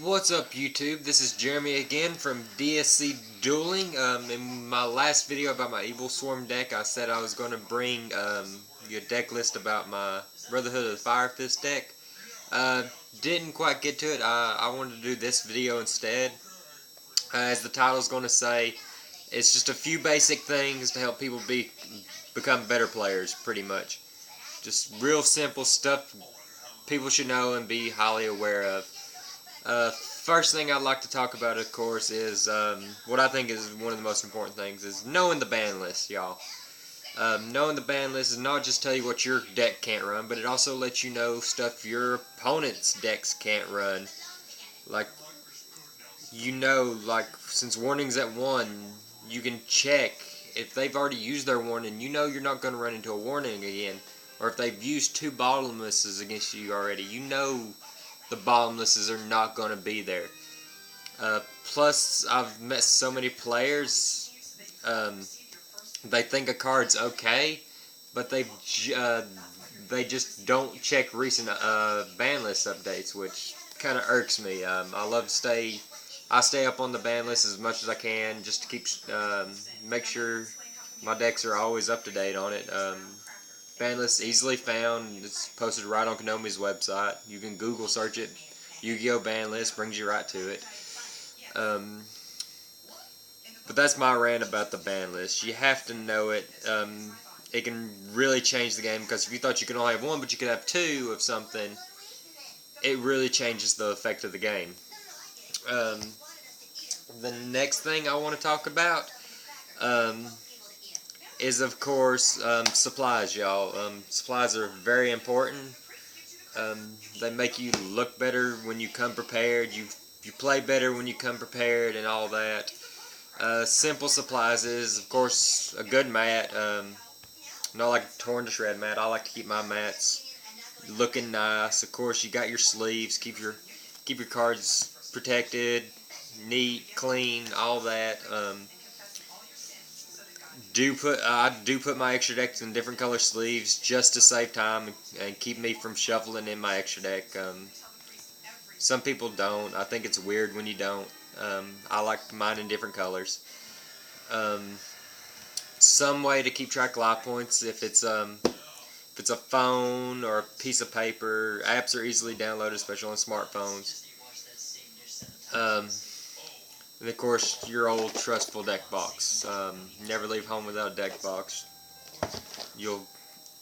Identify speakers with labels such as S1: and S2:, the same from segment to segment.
S1: What's up, YouTube? This is Jeremy again from DSC Dueling. In my last video about my Evil Swarm deck, I said I was going to bring you a deck list about my Brotherhood of the Fire Fist deck. Didn't quite get to it. I wanted to do this video instead. As the title's going to say, it's just a few basic things to help people become better players, pretty much. Just real simple stuff people should know and be highly aware of. First thing I'd like to talk about, of course, is what I think is one of the most important things, is knowing the ban list, y'all. Knowing the ban list is not just tell you what your deck can't run, but it also lets you know stuff your opponent's decks can't run. Like, since warning's at 1, you can check if they've already used their warning. You're not going to run into a warning again. Or if they've used 2 bottomlesses against you already, the bottomlesses are not going to be there. Plus, I've met so many players, they think a card's okay, but they just don't check recent ban list updates, which kind of irks me. I stay up on the ban list as much as I can, just to make sure my decks are always up to date on it. Ban list easily found. It's posted right on Konami's website. You can Google search it. Yu-Gi-Oh ban list brings you right to it. But that's my rant about the ban list. You have to know it. It can really change the game, because if you thought you could only have 1 but you could have 2 of something, it really changes the effect of the game. The next thing I want to talk about is, of course, supplies, y'all. Supplies are very important. They make you look better when you come prepared. You play better when you come prepared and all that. Simple supplies is, of course, a good mat. Not like a torn to shred mat. I like to keep my mats looking nice. Of course, you got your sleeves. Keep your cards protected, neat, clean, all that. I do put my extra decks in different color sleeves just to save time and keep me from shuffling in my extra deck. Some people don't. I think it's weird when you don't. I like mine in different colors. Some way to keep track of life points, if it's a phone or a piece of paper. Apps are easily downloaded, especially on smartphones. And of course, your old trustful deck box. Never leave home without a deck box. You'll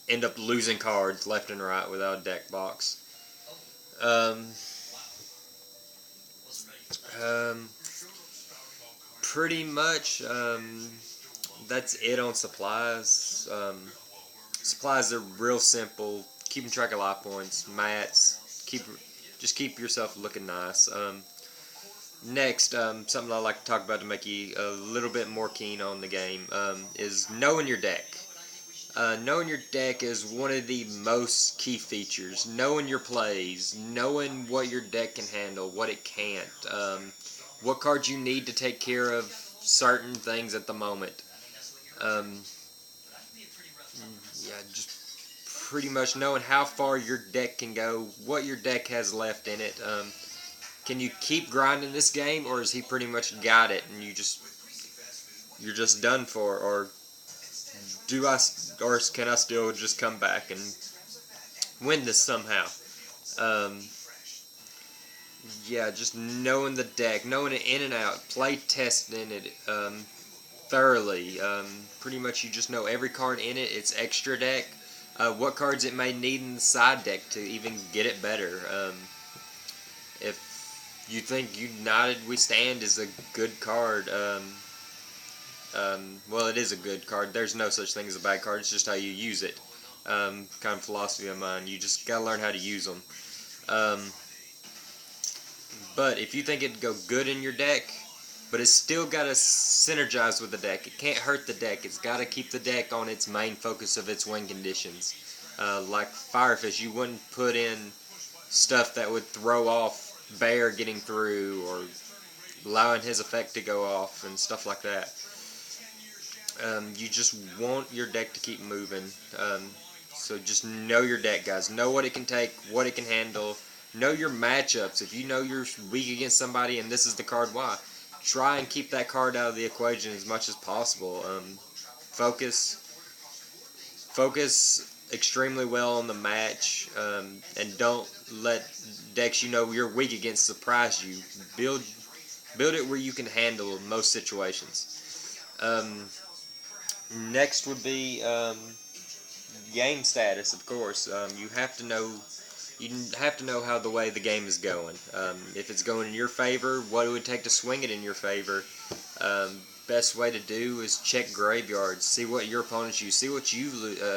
S1: end up losing cards left and right without a deck box. Pretty much, that's it on supplies. Supplies are real simple. Keeping track of life points, mats. Just keep yourself looking nice. Next, something I like to talk about to make you a little bit more keen on the game is knowing your deck. Knowing your deck is one of the most key features. Knowing your plays, knowing what your deck can handle, what it can't, what cards you need to take care of certain things at the moment. Yeah, just pretty much knowing how far your deck can go, what your deck has left in it. Can you keep grinding this game, or is he pretty much got it and you're just done for, or can I still just come back and win this somehow? Yeah, just knowing the deck, knowing it in and out, play testing it thoroughly. Pretty much you just know every card in it, its extra deck, what cards it may need in the side deck to even get it better. If you think United We Stand is a good card, well, it is a good card. There's no such thing as a bad card. It's just how you use it. Kind of philosophy of mine. You just gotta learn how to use them. But if you think it'd go good in your deck, but it's still gotta synergize with the deck. It can't hurt the deck. It's gotta keep the deck on its main focus of its win conditions. Like Firefish, you wouldn't put in stuff that would throw off Bear getting through, or allowing his effect to go off and stuff like that. You just want your deck to keep moving. So just know your deck, guys. Know what it can take, what it can handle, know your matchups. If you know you're weak against somebody and this is the card, why? Try and keep that card out of the equation as much as possible. Focus extremely well on the match, and don't let decks you know you're weak against surprise you. Build it where you can handle most situations. Next would be game status. Of course, you have to know how the way the game is going. If it's going in your favor, what it would take to swing it in your favor. Best way to do is check graveyards, see what your opponents use, see what you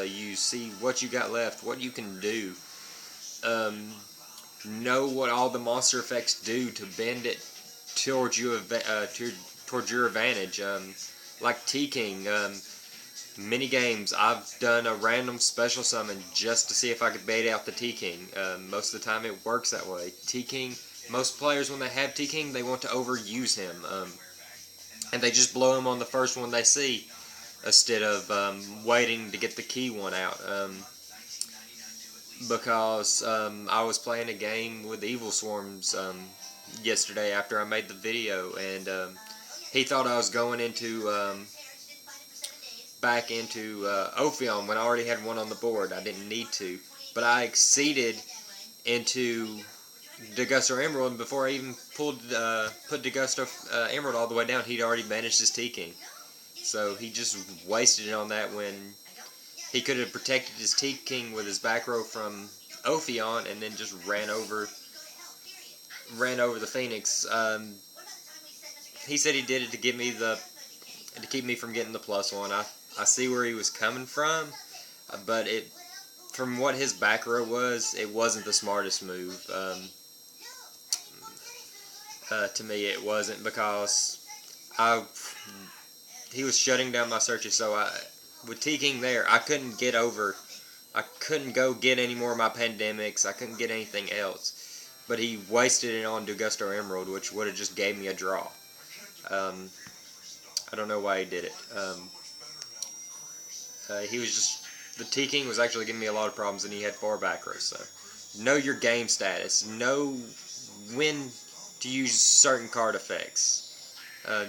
S1: use, see what you got left, what you can do. Know what all the monster effects do to bend it towards you, towards your advantage. Like T-King, many games I've done a random special summon just to see if I could bait out the T-King. Most of the time it works that way. T-King, most players when they have T-King, they want to overuse him. And they just blow him on the first one they see instead of waiting to get the key one out. Because I was playing a game with Evil Swarms yesterday after I made the video, and he thought I was going into back into Ophion when I already had one on the board. I didn't need to, but I exceeded into Degusto Emerald, and before I even put Degusto Emerald all the way down, he'd already banished his T-King. So he just wasted it on that when he could have protected his T-King with his back row from Ophion and then just ran over the Phoenix. He said he did it to give me to keep me from getting the +1. I see where he was coming from, but from what his back row was, it wasn't the smartest move. To me, it wasn't, because he was shutting down my searches. So with T-King there, I couldn't go get any more of my pandemics. I couldn't get anything else. But he wasted it on Degusto Emerald, which would have just gave me a draw. I don't know why he did it. The T-King was actually giving me a lot of problems, and he had 4 back rows. So know your game status. Know when to use certain card effects.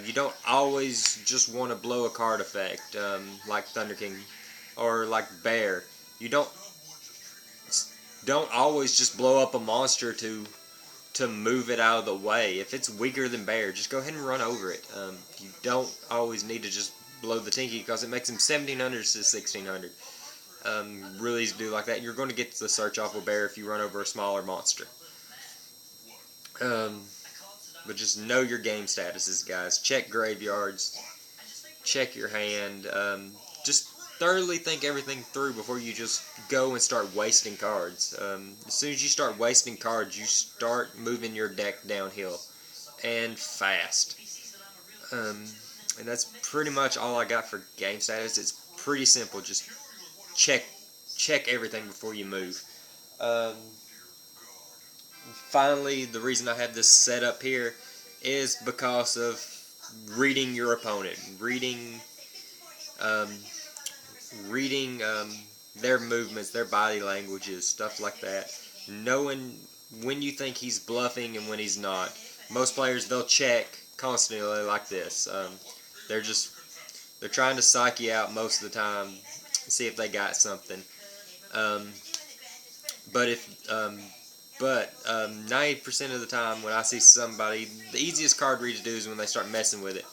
S1: You don't always just want to blow a card effect like Thunder King or like Bear. You don't always just blow up a monster to move it out of the way. If it's weaker than Bear, just go ahead and run over it. You don't always need to just blow the Tinky, because it makes him 1700 to 1600. Really easy to do like that. You're going to get the search off of Bear if you run over a smaller monster. But just know your game statuses, guys. Check graveyards. Check your hand. Just thoroughly think everything through before you just go and start wasting cards. As soon as you start wasting cards, you start moving your deck downhill. And fast. And that's pretty much all I got for game status. It's pretty simple. Just check everything before you move. Finally, the reason I have this set up here is because of reading your opponent, reading their movements, their body languages, stuff like that. Knowing when you think he's bluffing and when he's not. Most players, they'll check constantly like this. They're trying to psych you out most of the time, see if they got something. But 90% of the time when I see somebody, the easiest card read to do is when they start messing with it.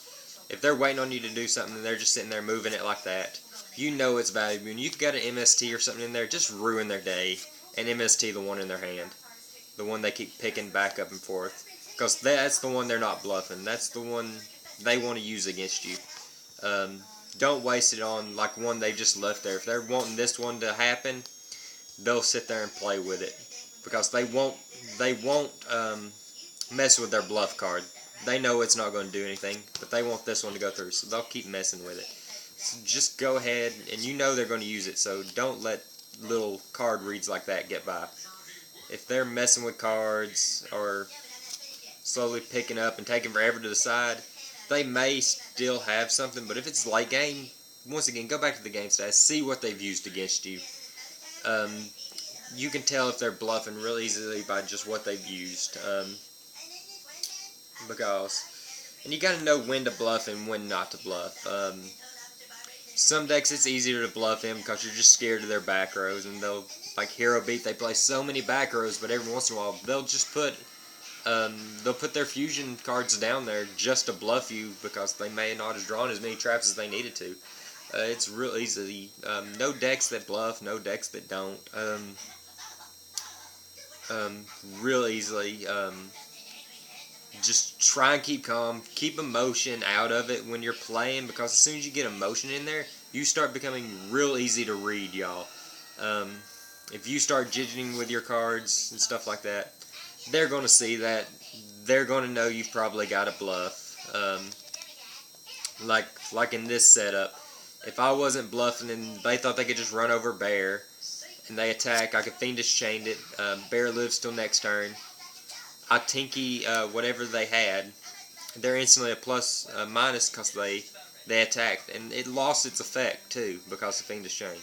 S1: If they're waiting on you to do something and they're just sitting there moving it like that, you know it's valuable. And you've got an MST or something in there, just ruin their day and MST the one in their hand. The one they keep picking back up and forth. Because that's the one they're not bluffing. That's the one they want to use against you. Don't waste it on like one they just left there. If they're wanting this one to happen, they'll sit there and play with it. Because they won't mess with their bluff card. They know it's not going to do anything, but they want this one to go through, so they'll keep messing with it. So just go ahead, and you know they're going to use it, so don't let little card reads like that get by. If they're messing with cards or slowly picking up and taking forever to decide, they may still have something, but if it's late game, once again, go back to the game stats, see what they've used against you. you can tell if they're bluffing real easily by just what they've used. And you gotta know when to bluff and when not to bluff. Some decks it's easier to bluff in because you're just scared of their back rows, and they'll, like Hero Beat, they play so many back rows, but every once in a while they'll just they'll put their fusion cards down there just to bluff you because they may not have drawn as many traps as they needed to. It's real easy. No decks that bluff, no decks that don't. Real easily. Just try and keep calm. Keep emotion out of it when you're playing, because as soon as you get emotion in there, you start becoming real easy to read, y'all. If you start jidging with your cards and stuff like that, they're going to see that. They're going to know you've probably got a bluff. Like in this setup, if I wasn't bluffing and they thought they could just run over Bear and they attack, I could Fiendish Chain it. Bear lives till next turn. I Tinky whatever they had. They're instantly a plus minus because they attacked, and it lost its effect too because of Fiendish Chain.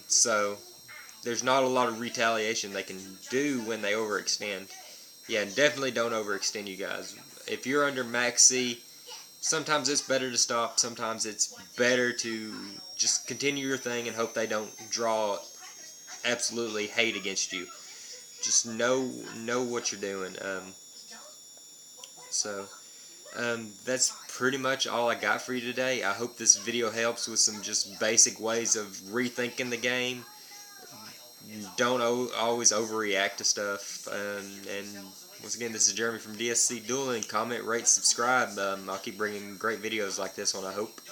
S1: So there's not a lot of retaliation they can do when they overextend. Yeah, definitely don't overextend, you guys. If you're under max C, sometimes it's better to stop. Sometimes it's better to just continue your thing and hope they don't draw absolutely hate against you. Just know what you're doing. That's pretty much all I got for you today. I hope this video helps with some just basic ways of rethinking the game. Don't always overreact to stuff. And once again, this is Jeremy from DSC Dueling. Comment, rate, subscribe. I'll keep bringing great videos like this one, I hope.